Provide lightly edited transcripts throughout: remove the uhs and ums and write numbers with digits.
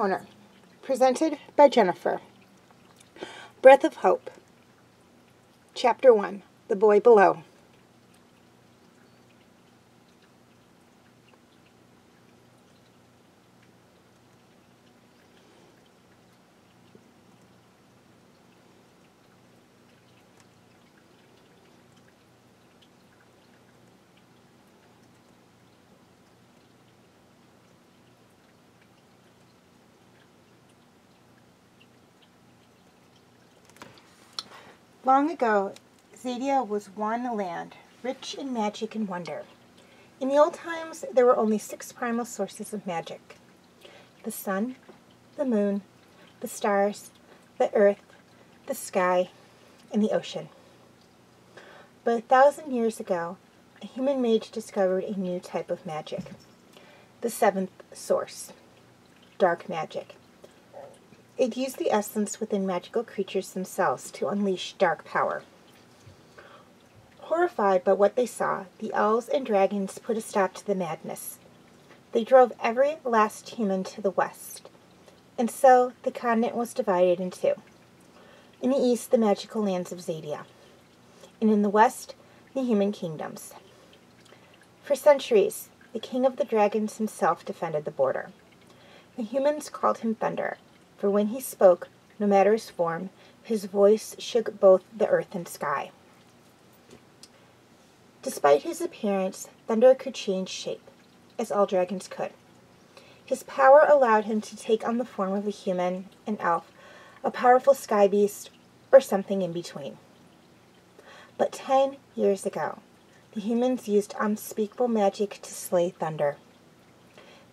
Corner, presented by Jennifer. Breath of Hope. Chapter 1, The Boy Below. Long ago, Xadia was one land, rich in magic and wonder. In the old times, there were only 6 primal sources of magic: the sun, the moon, the stars, the earth, the sky, and the ocean. But 1,000 years ago, a human mage discovered a new type of magic: the 7th source, dark magic. It used the essence within magical creatures themselves to unleash dark power. Horrified by what they saw, the elves and dragons put a stop to the madness. They drove every last human to the west, and so the continent was divided in 2. In the east, the magical lands of Xadia, and in the west, the human kingdoms. For centuries, the king of the dragons himself defended the border. The humans called him Thunder, for when he spoke, no matter his form, his voice shook both the earth and sky. Despite his appearance, Thunder could change shape, as all dragons could. His power allowed him to take on the form of a human, an elf, a powerful sky beast, or something in between. But 10 years ago, the humans used unspeakable magic to slay Thunder.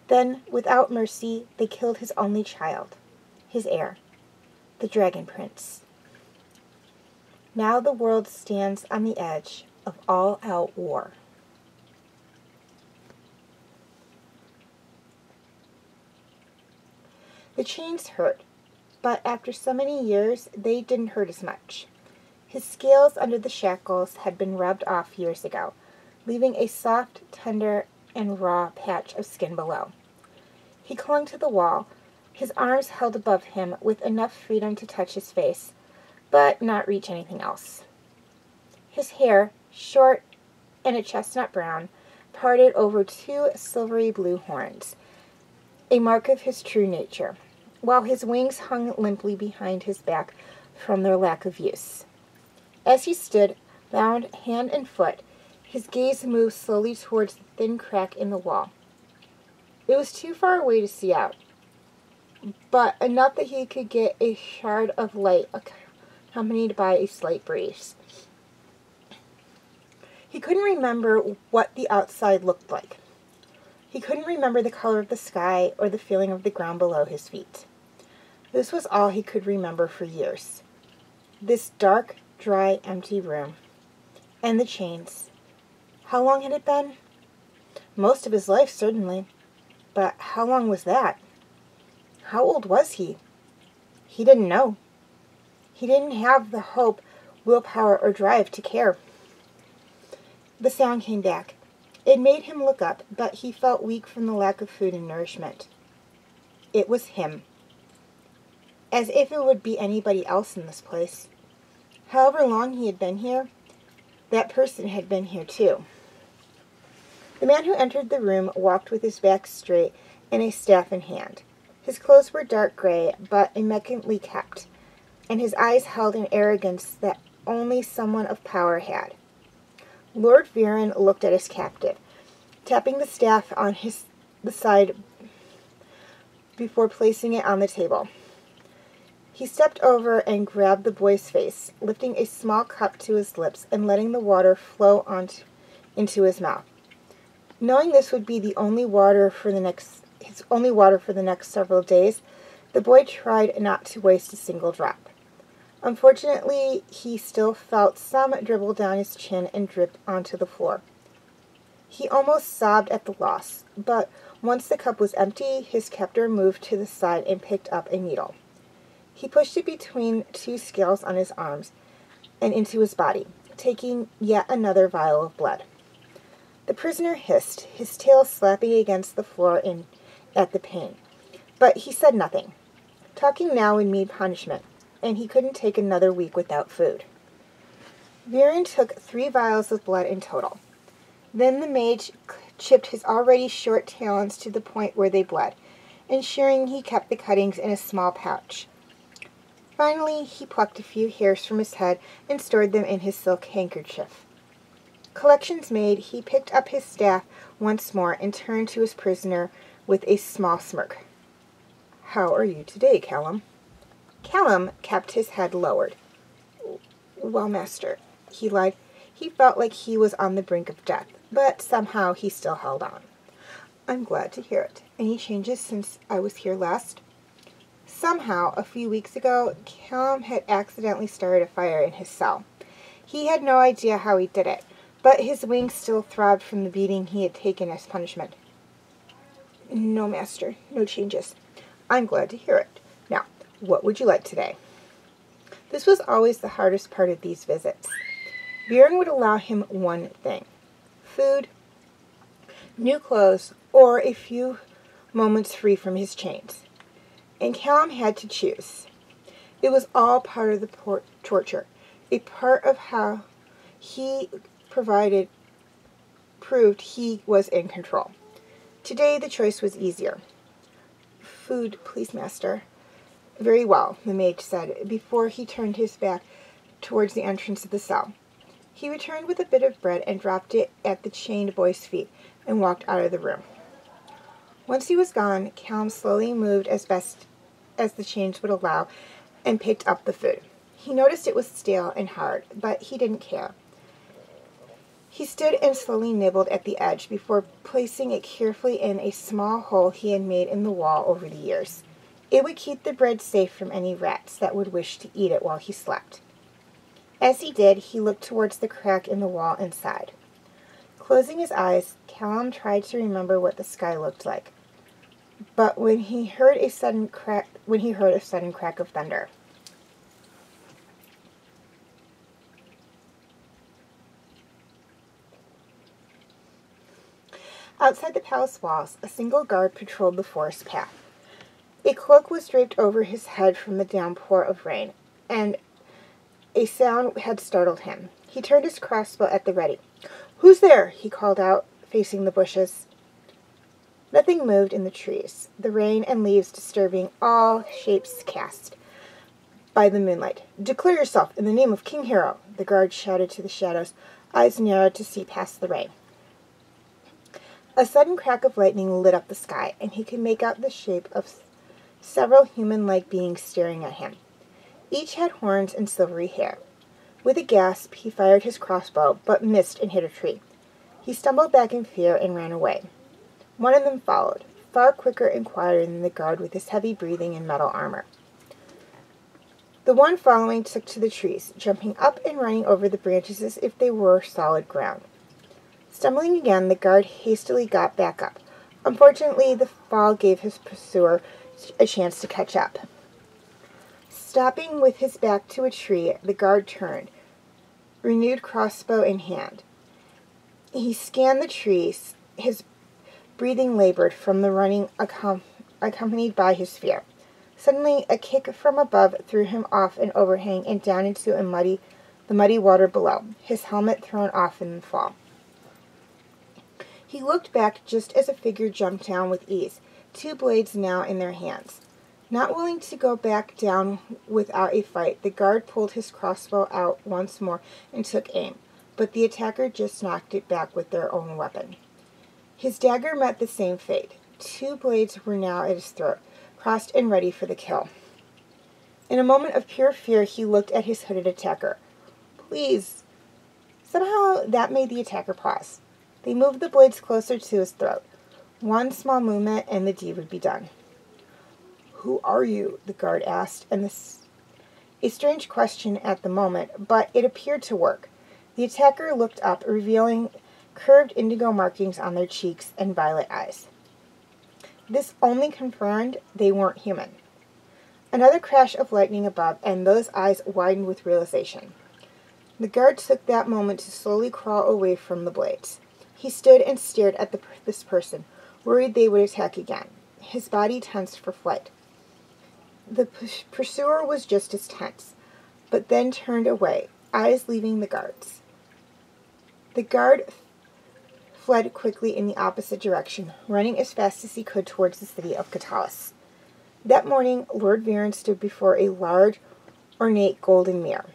Then, without mercy, they killed his only child, his heir, the Dragon Prince. Now the world stands on the edge of all-out war. The chains hurt, but after so many years, they didn't hurt as much. His scales under the shackles had been rubbed off years ago, leaving a soft, tender, and raw patch of skin below. He clung to the wall, his arms held above him with enough freedom to touch his face, but not reach anything else. His hair, short and a chestnut brown, parted over 2 silvery blue horns, a mark of his true nature, while his wings hung limply behind his back from their lack of use. As he stood, bound hand and foot, his gaze moved slowly towards the thin crack in the wall. It was too far away to see out, but enough that he could get a shard of light accompanied by a slight breeze. He couldn't remember what the outside looked like. He couldn't remember the color of the sky or the feeling of the ground below his feet. This was all he could remember for years. This dark, dry, empty room. And the chains. How long had it been? Most of his life, certainly. But how long was that? How old was he? He didn't know. He didn't have the hope, willpower, or drive to care. The sound came back. It made him look up, but he felt weak from the lack of food and nourishment. It was him. As if it would be anybody else in this place. However long he had been here, that person had been here too. The man who entered the room walked with his back straight and a staff in hand. His clothes were dark gray, but immaculately kept, and his eyes held an arrogance that only someone of power had. Lord Viren looked at his captive, tapping the staff on the side before placing it on the table. He stepped over and grabbed the boy's face, lifting a small cup to his lips and letting the water flow into his mouth. Knowing this would be his only water for the next several days, the boy tried not to waste a single drop. Unfortunately, he still felt some dribble down his chin and drip onto the floor. He almost sobbed at the loss, but once the cup was empty, his captor moved to the side and picked up a needle. He pushed it between 2 scales on his arms and into his body, taking yet another vial of blood. The prisoner hissed, his tail slapping against the floor at the pain, but he said nothing. Talking now would mean punishment, and he couldn't take another week without food. Viren took 3 vials of blood in total. Then the mage chipped his already short talons to the point where they bled, ensuring he kept the cuttings in a small pouch. Finally, he plucked a few hairs from his head and stored them in his silk handkerchief. Collections made, he picked up his staff once more and turned to his prisoner with a small smirk. "How are you today, Callum?" Callum kept his head lowered. "Well, master," he lied. He felt like he was on the brink of death, but somehow he still held on. "I'm glad to hear it. Any changes since I was here last?" Somehow, a few weeks ago, Callum had accidentally started a fire in his cell. He had no idea how he did it, but his wings still throbbed from the beating he had taken as punishment. "No, master, no changes." "I'm glad to hear it. Now, what would you like today?" This was always the hardest part of these visits. Viren would allow him one thing: food, new clothes, or a few moments free from his chains. And Callum had to choose. It was all part of the torture, a part of how he proved he was in control. Today the choice was easier. "Food, please, master." "Very well," the mage said, before he turned his back towards the entrance of the cell. He returned with a bit of bread and dropped it at the chained boy's feet and walked out of the room. Once he was gone, Callum slowly moved as best as the chains would allow and picked up the food. He noticed it was stale and hard, but he didn't care. He stood and slowly nibbled at the edge before placing it carefully in a small hole he had made in the wall over the years. It would keep the bread safe from any rats that would wish to eat it while he slept. As he did, he looked towards the crack in the wall inside. Closing his eyes, Callum tried to remember what the sky looked like. But when he heard a sudden crack of thunder. Outside the palace walls, a single guard patrolled the forest path. A cloak was draped over his head from the downpour of rain, and a sound had startled him. He turned his crossbow at the ready. "Who's there?" he called out, facing the bushes. Nothing moved in the trees, the rain and leaves disturbing all shapes cast by the moonlight. "Declare yourself in the name of King Hero," the guard shouted to the shadows, eyes narrowed to see past the rain. A sudden crack of lightning lit up the sky, and he could make out the shape of several human-like beings staring at him. Each had horns and silvery hair. With a gasp, he fired his crossbow, but missed and hit a tree. He stumbled back in fear and ran away. One of them followed, far quicker and quieter than the guard with his heavy breathing and metal armor. The one following took to the trees, jumping up and running over the branches as if they were solid ground. Stumbling again, the guard hastily got back up. Unfortunately, the fall gave his pursuer a chance to catch up. Stopping with his back to a tree, the guard turned, renewed crossbow in hand. He scanned the trees, his breathing labored from the running accompanied by his fear. Suddenly, a kick from above threw him off an overhang and down into the muddy water below, his helmet thrown off in the fall. He looked back just as a figure jumped down with ease, 2 blades now in their hands. Not willing to go back down without a fight, the guard pulled his crossbow out once more and took aim, but the attacker just knocked it back with their own weapon. His dagger met the same fate. 2 blades were now at his throat, crossed and ready for the kill. In a moment of pure fear, he looked at his hooded attacker. "Please." Somehow that made the attacker pause. They moved the blades closer to his throat. One small movement and the deed would be done. "Who are you?" the guard asked, and a strange question at the moment, but it appeared to work. The attacker looked up, revealing curved indigo markings on their cheeks and violet eyes. This only confirmed they weren't human. Another crash of lightning above, and those eyes widened with realization. The guard took that moment to slowly crawl away from the blades. He stood and stared at this person, worried they would attack again. his body tensed for flight. The pursuer was just as tense, but then turned away, eyes leaving the guards. The guard fled quickly in the opposite direction, running as fast as he could towards the city of Katolis. That morning, Lord Viren stood before a large, ornate golden mirror.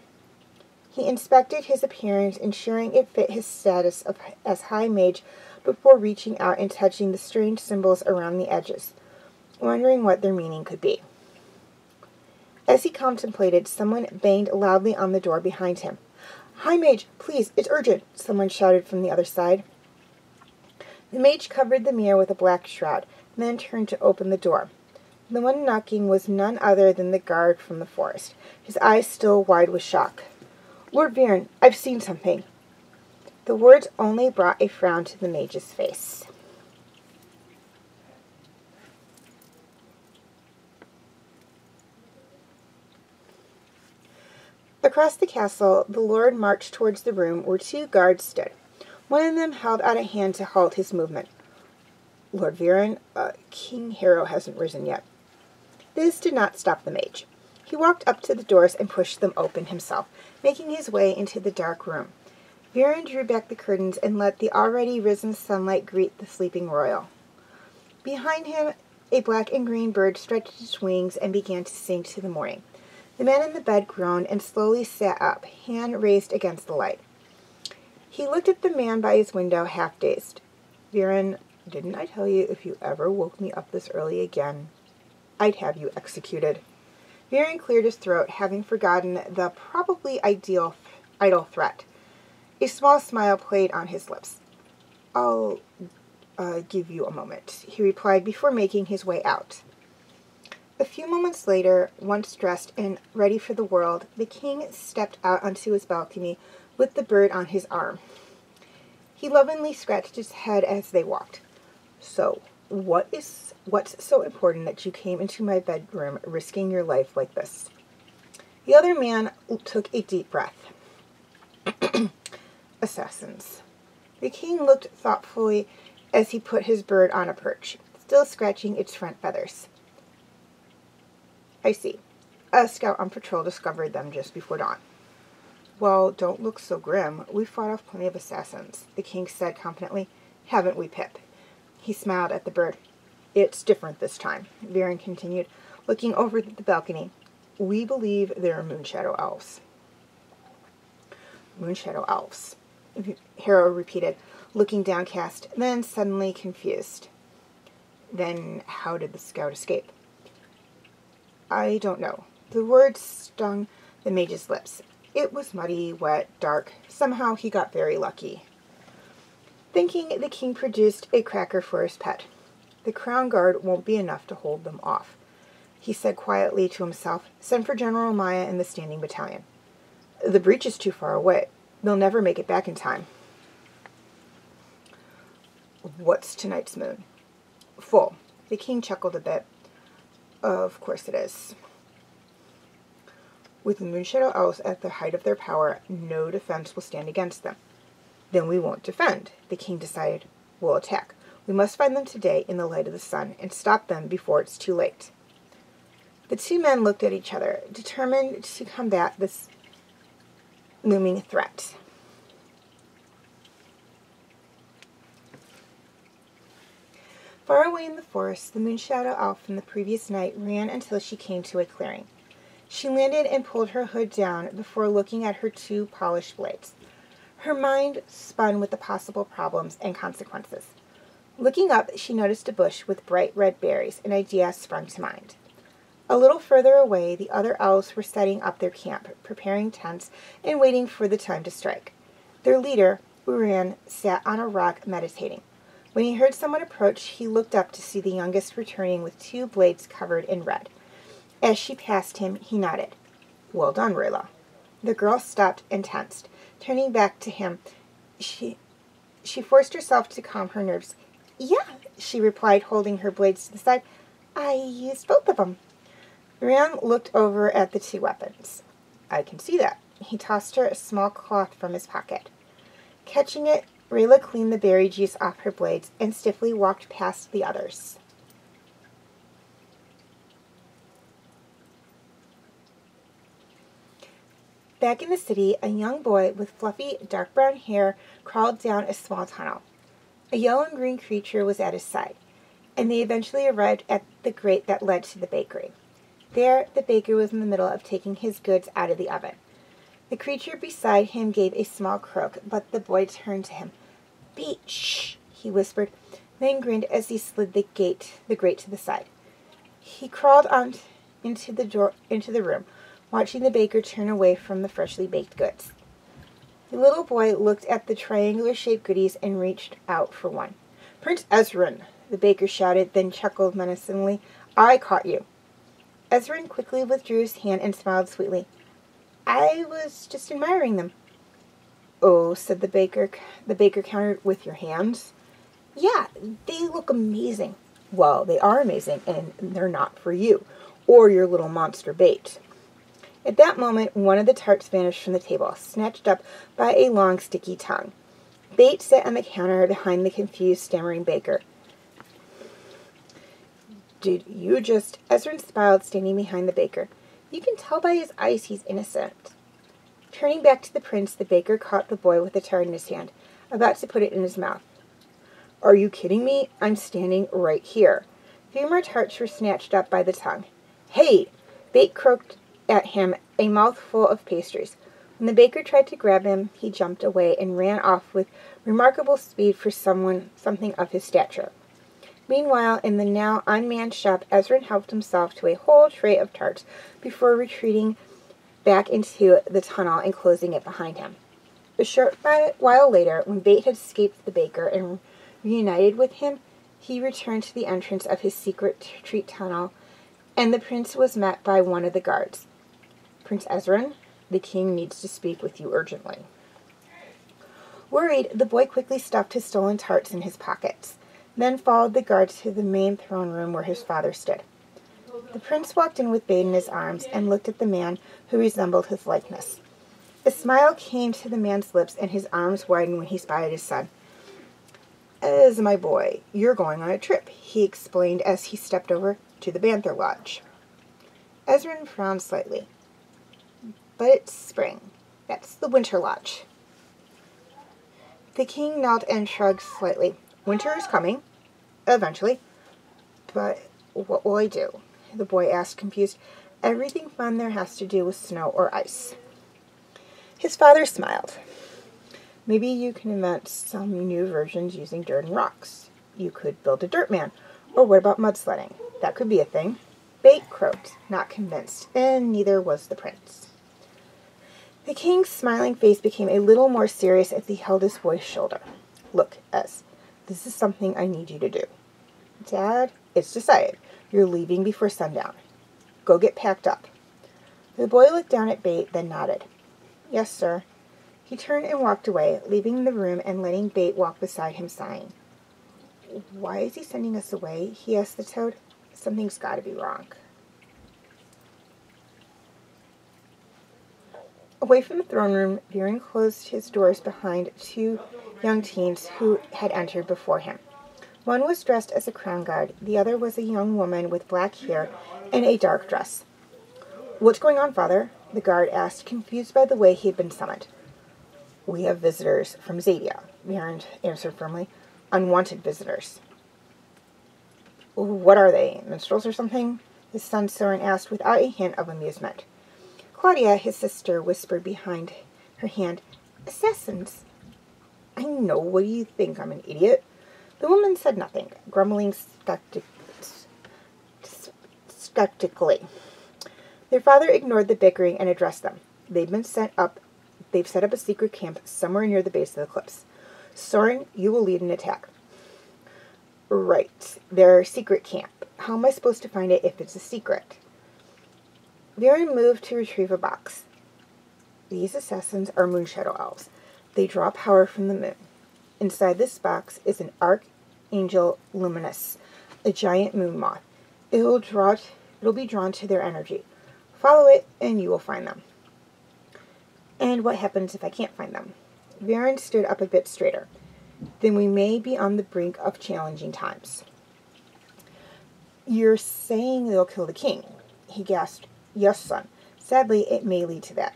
He inspected his appearance, ensuring it fit his status as High Mage before reaching out and touching the strange symbols around the edges, wondering what their meaning could be. As he contemplated, someone banged loudly on the door behind him. "High Mage, please, it's urgent," someone shouted from the other side. The mage covered the mirror with a black shroud, and then turned to open the door. The one knocking was none other than the guard from the forest, his eyes still wide with shock. "Lord Viren, I've seen something." The words only brought a frown to the mage's face. Across the castle, the lord marched towards the room where two guards stood. One of them held out a hand to halt his movement. "Lord Viren, King Harrow hasn't risen yet." This did not stop the mage. He walked up to the doors and pushed them open himself, making his way into the dark room. Viren drew back the curtains and let the already risen sunlight greet the sleeping royal. Behind him, a black and green bird stretched its wings and began to sing to the morning. The man in the bed groaned and slowly sat up, hand raised against the light. He looked at the man by his window, half-dazed. "Viren, didn't I tell you if you ever woke me up this early again, I'd have you executed?" Viren cleared his throat, having forgotten the probably idle threat. A small smile played on his lips. "I'll give you a moment," he replied before making his way out. A few moments later, once dressed and ready for the world, the king stepped out onto his balcony with the bird on his arm. He lovingly scratched his head as they walked. "So, what's so important that you came into my bedroom risking your life like this?" The other man took a deep breath. "Assassins." The king looked thoughtfully as he put his bird on a perch, still scratching its front feathers. "I see. A scout on patrol discovered them just before dawn." "Well, don't look so grim. We've fought off plenty of assassins," the king said confidently. "Haven't we, Pip?" He smiled at the bird. "It's different this time," Viren continued, looking over the balcony. "We believe they're Moonshadow elves." "Moonshadow elves," Harrow repeated, looking downcast, then suddenly confused. "Then how did the scout escape?" "I don't know." The words stung the mage's lips. "It was muddy, wet, dark. Somehow he got very lucky." Thinking, the king produced a cracker for his pet. "The crown guard won't be enough to hold them off," he said quietly to himself. "Send for General Maya and the standing battalion. The breach is too far away. They'll never make it back in time." "What's tonight's moon?" "Full." The king chuckled a bit. "Of course it is." "With the Moonshadow elves at the height of their power, no defense will stand against them." "Then we won't defend," the king decided. "We'll attack. We must find them today in the light of the sun and stop them before it's too late." The two men looked at each other, determined to combat this looming threat. Far away in the forest, the Moonshadow elf from the previous night ran until she came to a clearing. She landed and pulled her hood down before looking at her two polished blades. Her mind spun with the possible problems and consequences. Looking up, she noticed a bush with bright red berries. An idea sprung to mind. A little further away, the other elves were setting up their camp, preparing tents, and waiting for the time to strike. Their leader, Uran, sat on a rock meditating. When he heard someone approach, he looked up to see the youngest returning with two blades covered in red. As she passed him, he nodded. "Well done, Rayla." The girl stopped and tensed. Turning back to him, she forced herself to calm her nerves. "Yeah," she replied, holding her blades to the side. "I used both of them." Uran looked over at the two weapons. "I can see that." He tossed her a small cloth from his pocket. Catching it, Rayla cleaned the berry juice off her blades and stiffly walked past the others. Back in the city, a young boy with fluffy, dark brown hair crawled down a small tunnel. A yellow and green creature was at his side, and they eventually arrived at the grate that led to the bakery. There, the baker was in the middle of taking his goods out of the oven. The creature beside him gave a small croak, but the boy turned to him. "Be shh," he whispered, then grinned as he slid the grate to the side. He crawled on into the room, watching the baker turn away from the freshly baked goods. The little boy looked at the triangular-shaped goodies and reached out for one. "Prince Ezran," the baker shouted, then chuckled menacingly. "I caught you." Ezran quickly withdrew his hand and smiled sweetly. "I was just admiring them." "Oh," said the baker. The baker countered, "With your hands?" "Yeah, they look amazing." "Well, they are amazing, and they're not for you, or your little monster bait." At that moment, one of the tarts vanished from the table, snatched up by a long, sticky tongue. Bait sat on the counter behind the confused, stammering baker. "Did you just—" Ezran smiled, standing behind the baker. "You can tell by his eyes he's innocent." Turning back to the prince, the baker caught the boy with the tart in his hand, about to put it in his mouth. "Are you kidding me? I'm standing right here." 3 more tarts were snatched up by the tongue. "Hey!" Bait croaked at him, a mouthful of pastries. When the baker tried to grab him, he jumped away and ran off with remarkable speed for something of his stature. Meanwhile, in the now unmanned shop, Ezran helped himself to a whole tray of tarts before retreating back into the tunnel and closing it behind him. A short while later, when Bait had escaped the baker and reunited with him, he returned to the entrance of his secret retreat tunnel, and the prince was met by one of the guards. "Prince Ezran, the king needs to speak with you urgently." Worried, the boy quickly stuffed his stolen tarts in his pockets, then followed the guard to the main throne room where his father stood. The prince walked in with Bait in his arms and looked at the man who resembled his likeness. A smile came to the man's lips, and his arms widened when he spied his son. "As my boy, you're going on a trip," he explained as he stepped over to the Banther Lodge. Ezran frowned slightly. "But it's spring. That's the Winter Lodge." The king nodded and shrugged slightly. "Winter is coming. Eventually. But what will I do?" the boy asked, confused. "Everything fun there has to do with snow or ice." His father smiled. "Maybe you can invent some new versions using dirt and rocks. You could build a dirt man. Or what about mudsledding? That could be a thing." Bait croaked, not convinced, and neither was the prince. The king's smiling face became a little more serious as he held his boy's shoulder. "Look, Ez, this is something I need you to do." "Dad, it's decided. You're leaving before sundown. Go get packed up." The boy looked down at Bait, then nodded. "Yes, sir." He turned and walked away, leaving the room and letting Bait walk beside him, sighing. "Why is he sending us away?" he asked the toad. "Something's got to be wrong." Away from the throne room, Viren closed his doors behind 2 young teens who had entered before him. One was dressed as a crown guard, the other was a young woman with black hair and a dark dress. "What's going on, father?" the guard asked, confused by the way he had been summoned. "We have visitors from Xadia," Viren answered firmly. "Unwanted visitors." "What are they, minstrels or something?" his son Soren asked without a hint of amusement. Claudia, his sister, whispered behind her hand, "Assassins." "I know, what do you think, I'm an idiot?" The woman said nothing, grumbling skeptically. Their father ignored the bickering and addressed them. They've set up a secret camp somewhere near the base of the cliffs. Soren, you will lead an attack. "Right, their secret camp. How am I supposed to find it if it's a secret?" Viren moved to retrieve a box. "These assassins are Moonshadow elves. They draw power from the moon. Inside this box is an Archangel Luminous, a giant moon moth. It'll be drawn to their energy. Follow it, and you will find them." "And what happens if I can't find them?" Viren stood up a bit straighter. "Then we may be on the brink of challenging times." "You're saying they'll kill the king?" he gasped. "Yes, son. Sadly, it may lead to that.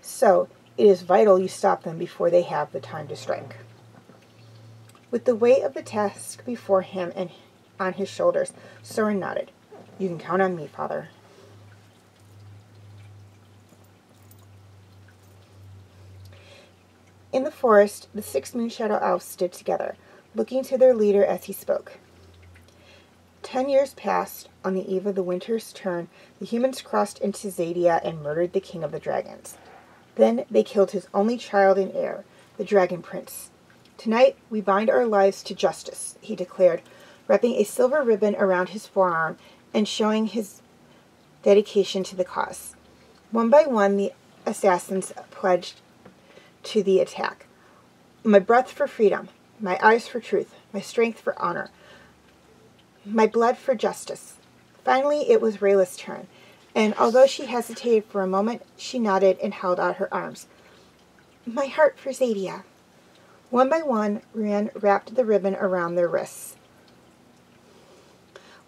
So, it is vital you stop them before they have the time to strike. With the weight of the task before him and on his shoulders, Soren nodded. You can count on me, Father. In the forest, the 6 Moonshadow Elves stood together, looking to their leader as he spoke. 10 years passed. On the eve of the winter's turn, the humans crossed into Xadia and murdered the king of the dragons. Then they killed his only child and heir, the Dragon Prince. Tonight, we bind our lives to justice, he declared, wrapping a silver ribbon around his forearm and showing his dedication to the cause. One by one, the assassins pledged to the attack. My breath for freedom, my eyes for truth, my strength for honor, my blood for justice. Finally, it was Rayla's turn, and although she hesitated for a moment, she nodded and held out her arms. My heart for Xadia. One by one, Ryan wrapped the ribbon around their wrists.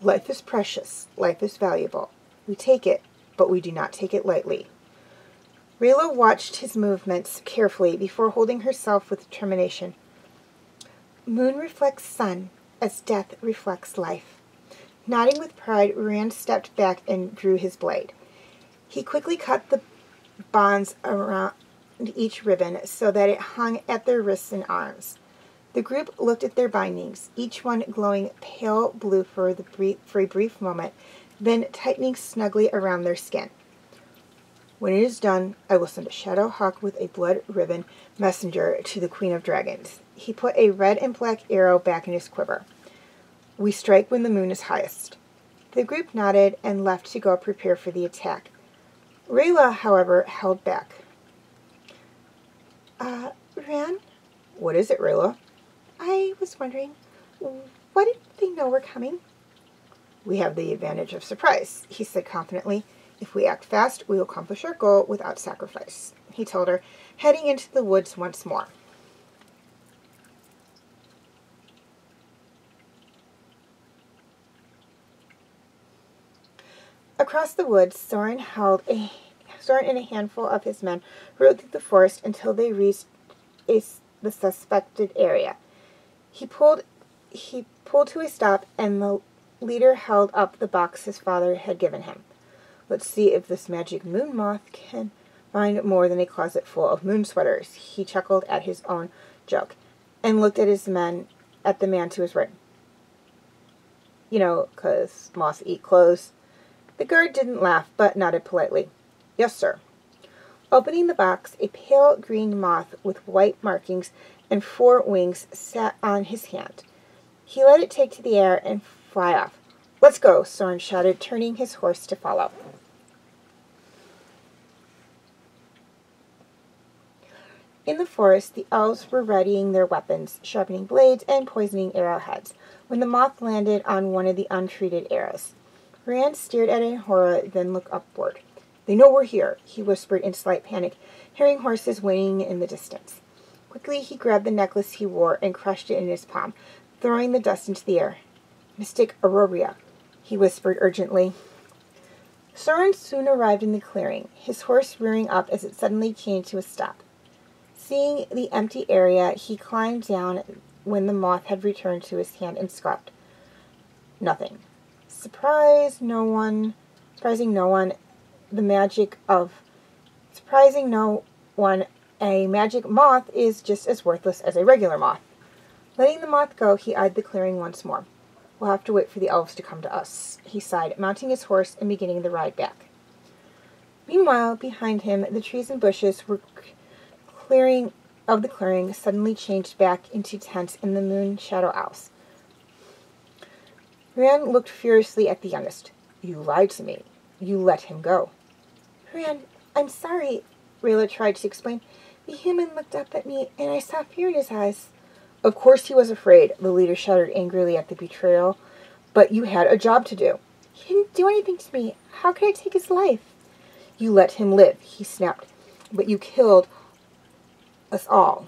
Life is precious. Life is valuable. We take it, but we do not take it lightly. Rayla watched his movements carefully before holding herself with determination. Moon reflects sun, as death reflects life. Nodding with pride, Rand stepped back and drew his blade. He quickly cut the bonds around each ribbon so that it hung at their wrists and arms. The group looked at their bindings, each one glowing pale blue for a brief moment, then tightening snugly around their skin. When it is done, I will send a shadow hawk with a blood ribbon messenger to the Queen of Dragons. He put a red and black arrow back in his quiver. We strike when the moon is highest. The group nodded and left to go prepare for the attack. Rayla, however, held back. Ran? What is it, Rayla? I was wondering, why did they know we're coming? We have the advantage of surprise, he said confidently. If we act fast, we will accomplish our goal without sacrifice, he told her, heading into the woods once more. Across the woods, Soren and a handful of his men rode through the forest until they reached the suspected area. He pulled to a stop, and the leader held up the box his father had given him. Let's see if this magic moon moth can find more than a closet full of moon sweaters. He chuckled at his own joke, and looked at the man to his right. You know, 'cause moths eat clothes. The guard didn't laugh, but nodded politely. Yes, sir. Opening the box, a pale green moth with white markings and 4 wings sat on his hand. He let it take to the air and fly off. Let's go, Soren shouted, turning his horse to follow. In the forest, the elves were readying their weapons, sharpening blades and poisoning arrowheads, when the moth landed on one of the untreated arrows. Rand stared at it in horror, then looked upward. They know we're here, he whispered in slight panic, hearing horses whinnying in the distance. Quickly, he grabbed the necklace he wore and crushed it in his palm, throwing the dust into the air. Mystic Aurora, he whispered urgently. Soren soon arrived in the clearing, his horse rearing up as it suddenly came to a stop. Seeing the empty area, he climbed down when the moth had returned to his hand and scoffed. Nothing. Surprising no one, a magic moth is just as worthless as a regular moth. Letting the moth go, he eyed the clearing once more. We'll have to wait for the elves to come to us, he sighed, mounting his horse and beginning the ride back. Meanwhile, behind him, the trees and bushes were clearing suddenly changed back into tents in the moon shadow elves. Rand looked furiously at the youngest. You lied to me. You let him go. Rand, I'm sorry, Rayla tried to explain. The human looked up at me, and I saw fear in his eyes. Of course he was afraid, the leader shuddered angrily at the betrayal. But you had a job to do. He didn't do anything to me. How could I take his life? You let him live, he snapped. But you killed us all.